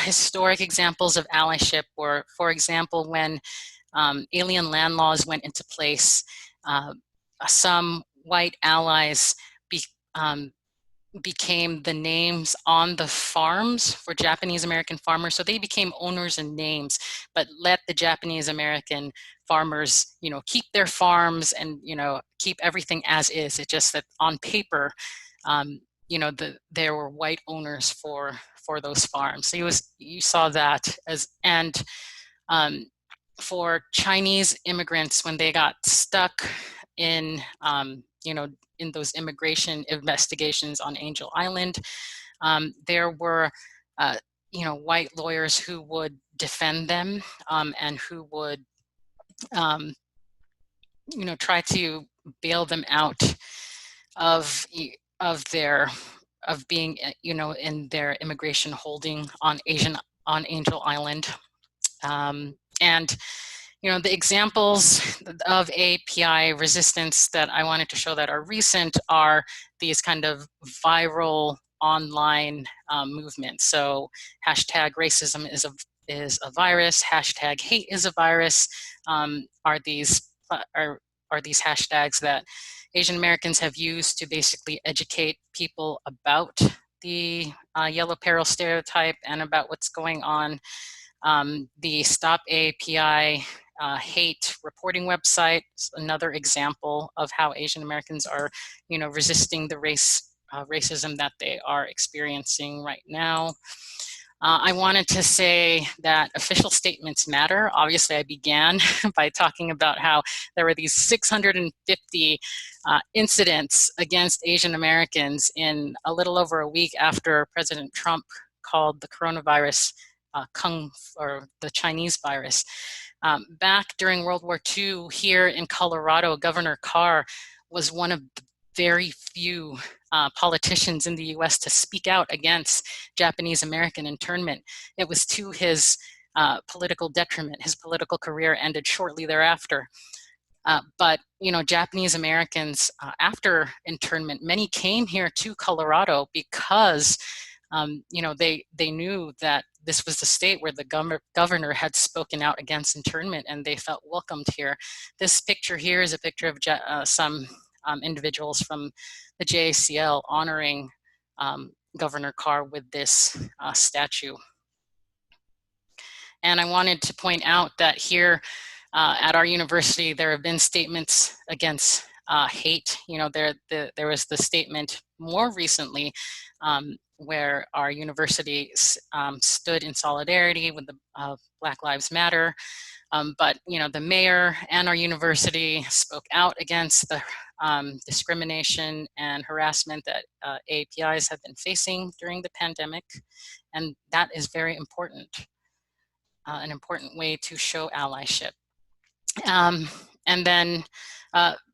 historic examples of allyship were, for example, when alien land laws went into place, some white allies became the names on the farms for Japanese American farmers. So they became owners and names, but let the Japanese American farmers, keep their farms and, keep everything as is. It's just that on paper, there were white owners for those farms. So you saw that and for Chinese immigrants, when they got stuck in, in those immigration investigations on Angel Island, there were, white lawyers who would defend them and who would, try to bail them out of being, in their immigration holding on Angel Island. And the examples of API resistance that I wanted to show that are recent are these kind of viral online movements. So hashtag racism is a virus, hashtag hate is a virus, are these hashtags that Asian Americans have used to basically educate people about the Yellow Peril stereotype and about what's going on. The Stop API hate reporting website is another example of how Asian Americans are, resisting the racism that they are experiencing right now. I wanted to say that official statements matter. Obviously, I began by talking about how there were these 650 incidents against Asian Americans in a little over a week after President Trump called the coronavirus or the Chinese virus. Back during World War II, here in Colorado, Governor Carr was one of the very few politicians in the U.S. to speak out against Japanese American internment. It was to his political detriment. His political career ended shortly thereafter. But Japanese Americans after internment, many came here to Colorado because they knew that this was the state where the governor had spoken out against internment, and they felt welcomed here. This picture here is a picture of some individuals from the JACL honoring Governor Carr with this statue. And I wanted to point out that here at our university, there have been statements against hate. There was the statement more recently where our university stood in solidarity with the Black Lives Matter. But the mayor and our university spoke out against the discrimination and harassment that APIs have been facing during the pandemic. And that is very important, an important way to show allyship. And then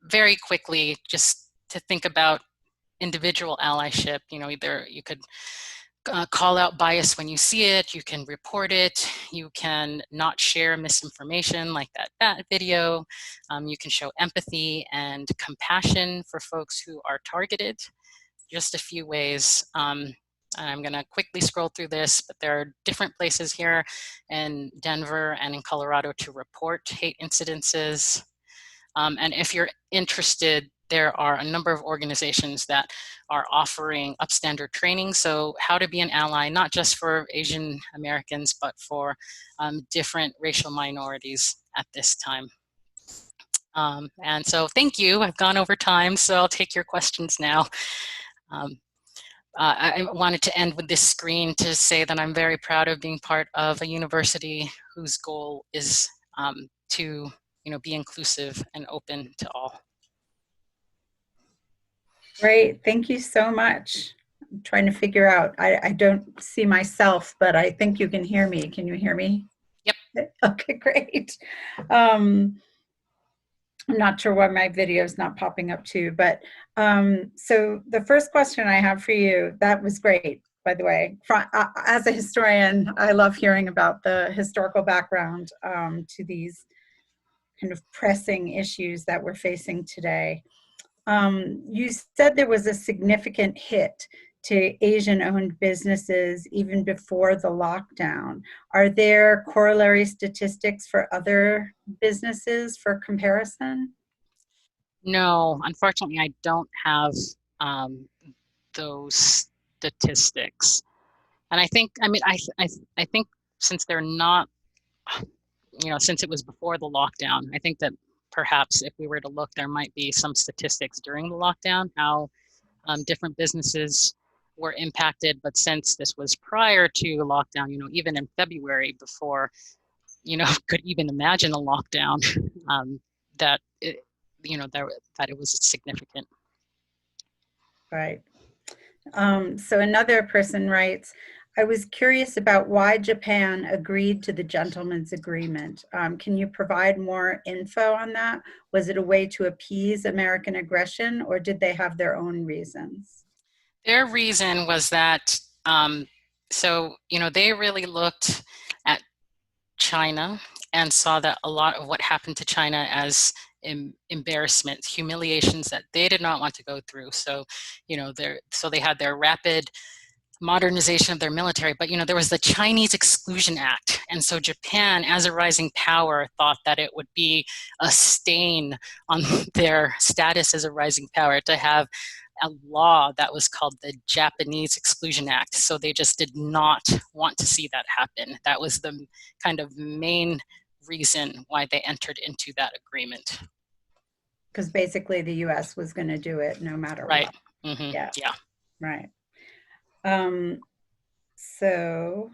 very quickly, just to think about individual allyship, either you could call out bias when you see it, you can report it, you can not share misinformation like that video, you can show empathy and compassion for folks who are targeted. Just a few ways. I'm going to quickly scroll through this, but there are different places here in Denver and in Colorado to report hate incidences. And if you're interested, there are a number of organizations that are offering upstander training. So how to be an ally, not just for Asian Americans, but for different racial minorities at this time. And so thank you. I've gone over time, so I'll take your questions now. I wanted to end with this screen to say that I'm very proud of being part of a university whose goal is to be inclusive and open to all. Great, thank you so much. I'm trying to figure out, I don't see myself, but I think you can hear me. Can you hear me? Yep. Okay, great. I'm not sure why my video is not popping up too, but so the first question I have for you, that was great, by the way. As a historian, I love hearing about the historical background to these kind of pressing issues that we're facing today. You said there was a significant hit to Asian-owned businesses even before the lockdown. Are there corollary statistics for other businesses for comparison? No, unfortunately, I don't have those statistics. And I think, I think since they're not, since it was before the lockdown, I think that perhaps if we were to look, there might be some statistics during the lockdown, how different businesses were impacted. But since this was prior to lockdown, even in February, before, could even imagine a lockdown, that it was significant. Right. So another person writes, I was curious about why Japan agreed to the gentleman's agreement. Can you provide more info on that? Was it a way to appease American aggression, or did they have their own reasons? Their reason was that, they really looked at China and saw that a lot of what happened to China as embarrassment, humiliations that they did not want to go through. So, so they had their rapid modernization of their military, but there was the Chinese Exclusion Act. And so Japan, as a rising power, thought that it would be a stain on their status as a rising power to have a law that was called the Japanese Exclusion Act. So they just did not want to see that happen. That was the kind of main reason why they entered into that agreement. Because basically the U.S. was going to do it no matter right. what. Mm-hmm. Yeah. Yeah. Right. So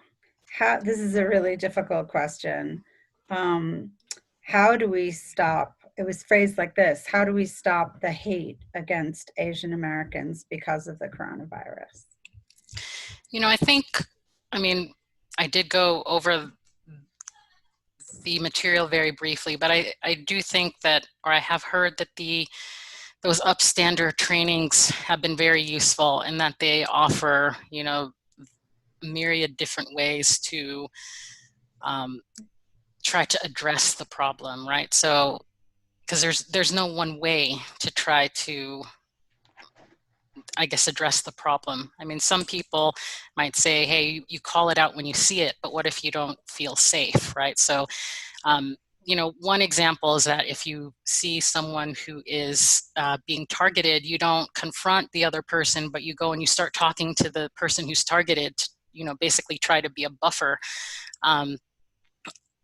this is a really difficult question. How do we stop, it was phrased like this, how do we stop the hate against Asian Americans because of the coronavirus? I did go over the material very briefly, but I do think that, or I have heard that the those upstander trainings have been very useful in that they offer, you know, myriad different ways to try to address the problem, right? So, because there's no one way to try to, I guess, address the problem. I mean, some people might say, hey, you call it out when you see it, but what if you don't feel safe, right? So, you know, one example is that if you see someone who is being targeted, you don't confront the other person, but you go and you start talking to the person who's targeted to, you know, basically try to be a buffer,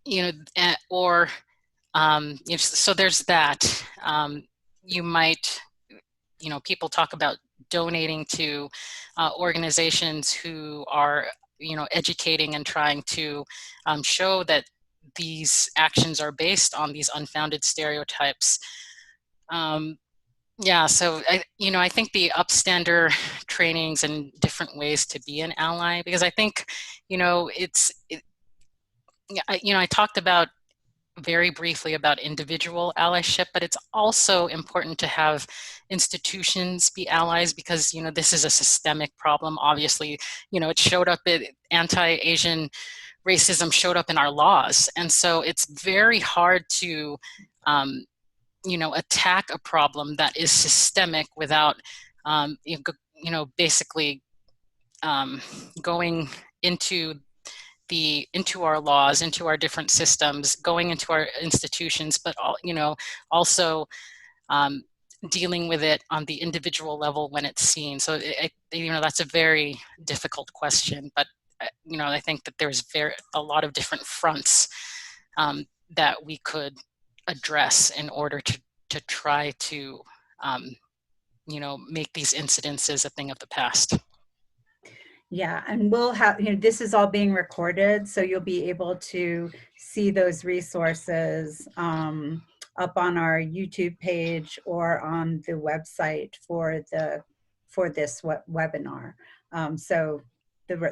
you know, or, so there's that. You might, you know, people talk about donating to organizations who are, you know, educating and trying to show that these actions are based on these unfounded stereotypes. Yeah, so you know, I think the upstander trainings and different ways to be an ally, because I think, you know, you know, I talked about very briefly about individual allyship, but it's also important to have institutions be allies, because, you know, this is a systemic problem. Obviously, you know, it showed up, anti-Asian racism showed up in our laws. And so it's very hard to, you know, attack a problem that is systemic without, you know, basically going into our laws, into our different systems, going into our institutions, but all, you know, also dealing with it on the individual level when it's seen. So you know, that's a very difficult question, but you know, I think that there's a lot of different fronts that we could address in order to try to you know, make these incidences a thing of the past. Yeah, and we'll have, you know, this is all being recorded, so you'll be able to see those resources up on our YouTube page or on the website for this webinar. So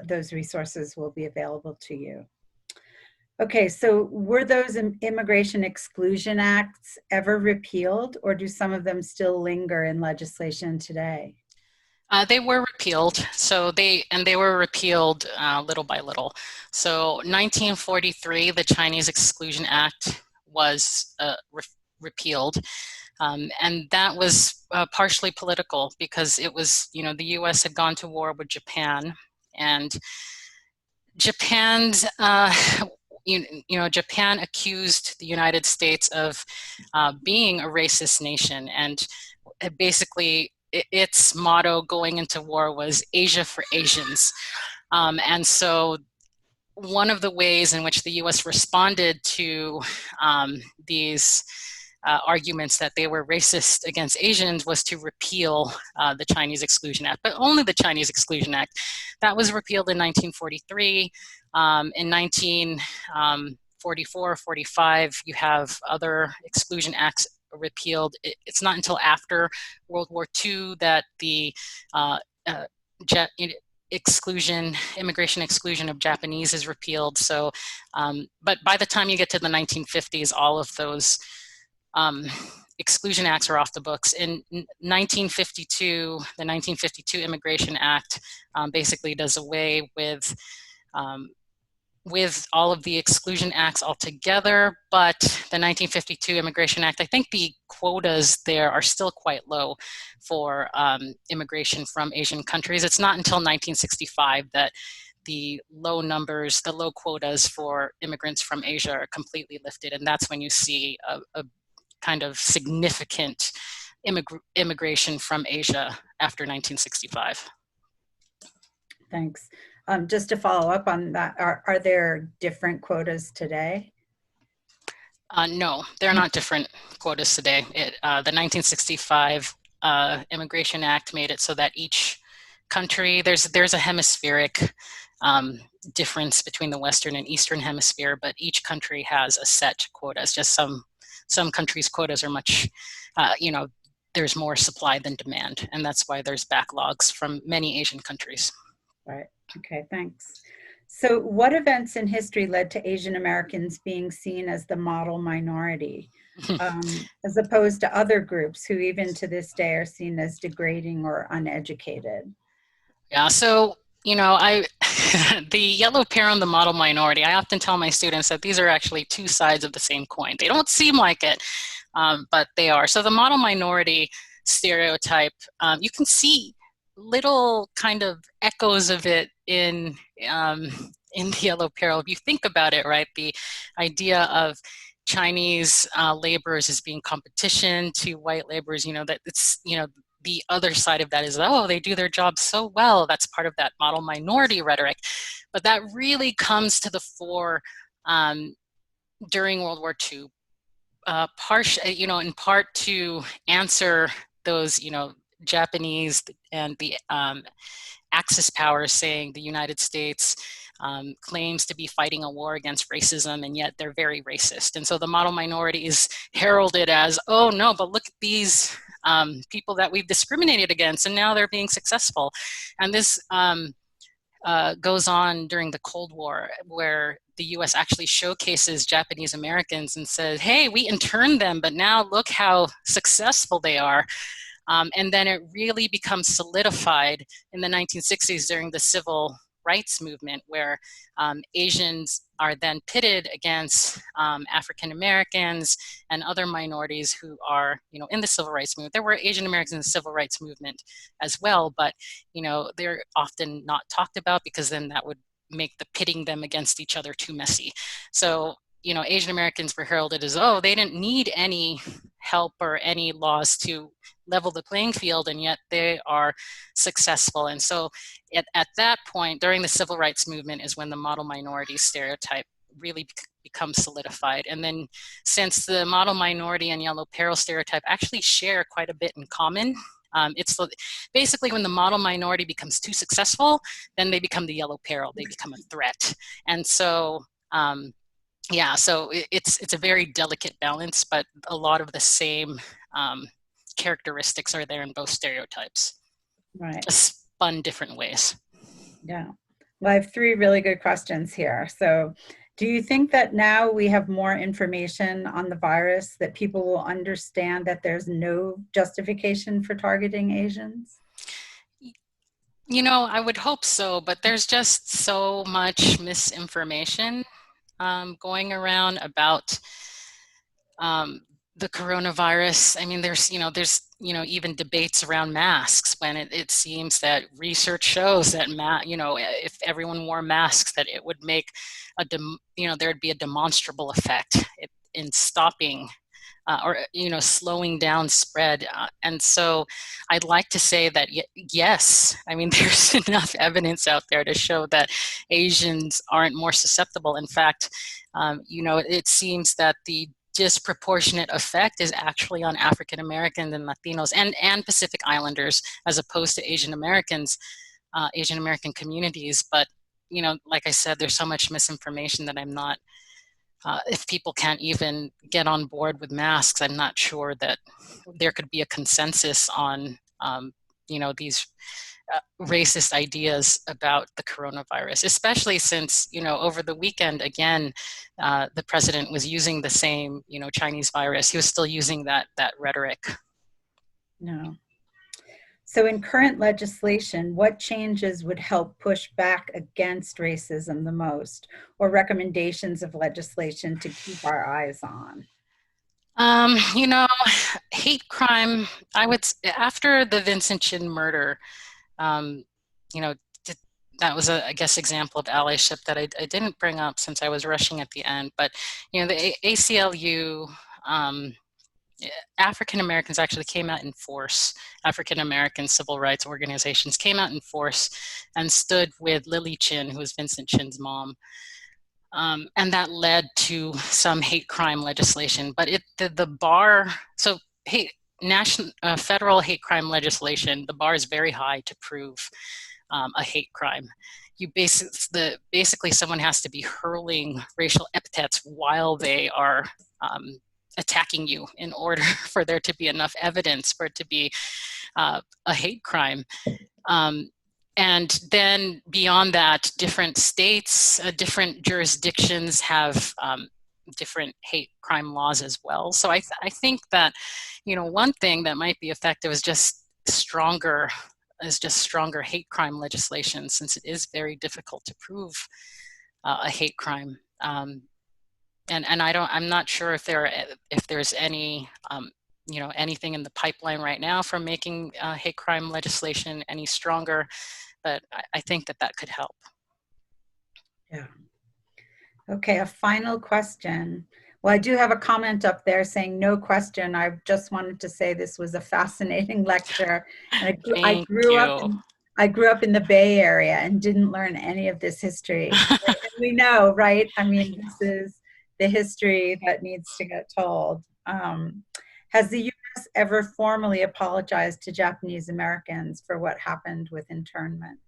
those resources will be available to you. Okay, so were those Immigration Exclusion Acts ever repealed, or do some of them still linger in legislation today? They were repealed, so they were repealed little by little. So 1943, the Chinese Exclusion Act was repealed, and that was partially political, because it was, you know, the U.S. had gone to war with Japan, and Japan's you know, Japan accused the United States of being a racist nation, and basically its motto going into war was Asia for Asians. And so one of the ways in which the US responded to these arguments that they were racist against Asians was to repeal the Chinese Exclusion Act, but only the Chinese Exclusion Act. That was repealed in 1943. In 1944, 45, you have other exclusion acts repealed. It's not until after World War II that the immigration exclusion of Japanese is repealed. So, but by the time you get to the 1950s, all of those exclusion acts are off the books. In 1952, the 1952 Immigration Act basically does away with all of the exclusion acts altogether, but the 1952 Immigration Act, I think the quotas there are still quite low for immigration from Asian countries. It's not until 1965 that the low numbers, the low quotas for immigrants from Asia are completely lifted, and that's when you see a kind of significant immigration from Asia after 1965. Thanks. Just to follow up on that, are there different quotas today? No, they're not different quotas today. The 1965 Immigration Act made it so that each country, there's a hemispheric difference between the Western and Eastern hemisphere, but each country has a set quotas. Just some countries' quotas are much, you know, there's more supply than demand, and that's why there's backlogs from many Asian countries. Right. Okay, thanks. So what events in history led to Asian Americans being seen as the model minority, as opposed to other groups who even to this day are seen as degrading or uneducated? Yeah, so, I the Yellow Peril and the model minority, I often tell my students that these are actually two sides of the same coin. They don't seem like it, but they are. So the model minority stereotype, you can see little kind of echoes of it um, in the Yellow Peril. If you think about it, right, the idea of Chinese laborers as being competition to white laborers, that it's, the other side of that is, oh, they do their job so well. That's part of that model minority rhetoric. But that really comes to the fore during World War II, in part to answer those, Japanese and the Axis powers saying the United States claims to be fighting a war against racism, and yet they're very racist. And so the model minority is heralded as, oh no, but look at these people that we've discriminated against, and now they're being successful. And this goes on during the Cold War, where the US actually showcases Japanese Americans and says, hey, we interned them, but now look how successful they are. And then it really becomes solidified in the 1960s during the civil rights movement, where Asians are then pitted against African Americans and other minorities who are, in the civil rights movement. There were Asian Americans in the civil rights movement as well, but, they're often not talked about because then that would make the pitting them against each other too messy. So, Asian Americans were heralded as, oh, they didn't need any help or any laws to level the playing field, and yet they are successful. And so at that point, during the civil rights movement, is when the model minority stereotype really becomes solidified. And then since the model minority and Yellow Peril stereotype actually share quite a bit in common, it's basically when the model minority becomes too successful, then they become the Yellow Peril, they become a threat. And so so it's a very delicate balance, but a lot of the same characteristics are there in both stereotypes, Right. just spun different ways. Yeah. Well, I have three really good questions here. So do you think that now we have more information on the virus that people will understand that there's no justification for targeting Asians? I would hope so, but there's just so much misinformation going around about the coronavirus. I mean, there's even debates around masks, when it seems that research shows that if everyone wore masks, that it would make there'd be a demonstrable effect in stopping or slowing down spread. And so I'd like to say that yes, I mean, there's enough evidence out there to show that Asians aren't more susceptible. In fact, it seems that the disproportionate effect is actually on African Americans and Latinos and Pacific Islanders, as opposed to Asian Americans, Asian American communities. But like I said, there's so much misinformation that I'm not, if people can't even get on board with masks, I'm not sure that there could be a consensus on these racist ideas about the coronavirus, especially since, over the weekend, again, the president was using the same, Chinese virus. He was still using that rhetoric. No. So in current legislation, what changes would help push back against racism the most, or recommendations of legislation to keep our eyes on? Hate crime, after the Vincent Chin murder, um, you know, that was I guess, example of allyship that I didn't bring up since I was rushing at the end. But, the ACLU, African Americans actually came out in force. African American civil rights organizations came out in force and stood with Lily Chin, who was Vincent Chin's mom. And that led to some hate crime legislation. But the bar, so federal hate crime legislation, the bar is very high to prove a hate crime. Basically someone has to be hurling racial epithets while they are attacking you in order for there to be enough evidence for it to be a hate crime. And then beyond that, different states, different jurisdictions have different hate crime laws as well. So I think that, one thing that might be effective is just stronger hate crime legislation, since it is very difficult to prove a hate crime. And I'm not sure if there's any anything in the pipeline right now for making hate crime legislation any stronger, but I think that could help. Yeah. Okay, a final question. Well, I do have a comment up there saying no question. I just wanted to say this was a fascinating lecture. And I grew up in the Bay Area and didn't learn any of this history. And we know, right? I mean, this is the history that needs to get told. Has the U.S. ever formally apologized to Japanese Americans for what happened with internment?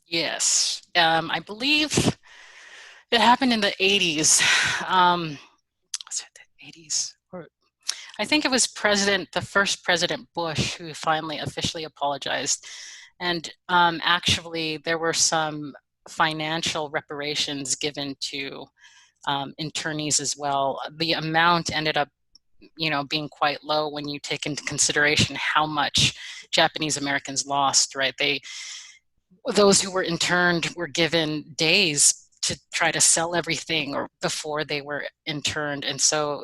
Yes, I believe it happened in the 80s. Was it the 80s? Or I think it was the first President Bush who finally officially apologized. And actually, there were some financial reparations given to internees as well. The amount ended up, being quite low when you take into consideration how much Japanese Americans lost, right? Those who were interned were given days to try to sell everything or before they were interned. And so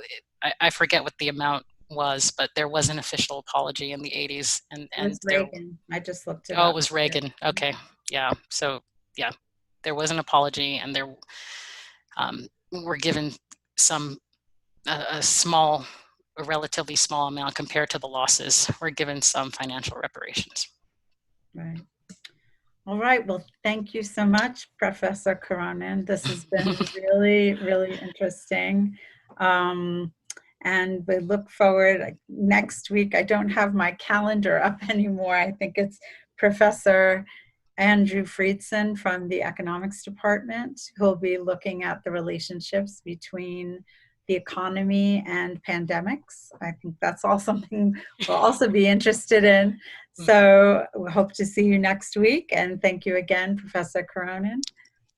I forget what the amount was, but there was an official apology in the 80s. And it was Reagan. I just looked it up. Oh, it was Reagan. Okay. Yeah. So yeah, there was an apology, and there were given a relatively small amount compared to the losses. Were given some financial reparations. Right. All right. Well, thank you so much, Professor Caronan. This has been really, really interesting. And we look forward next week. I don't have my calendar up anymore. I think it's Professor Andrew Friedson from the economics department, who'll be looking at the relationships between the economy and pandemics. I think that's all something we'll also be interested in. So we hope to see you next week. And thank you again, Professor Caronan.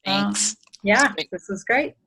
Thanks. Yeah, this was great.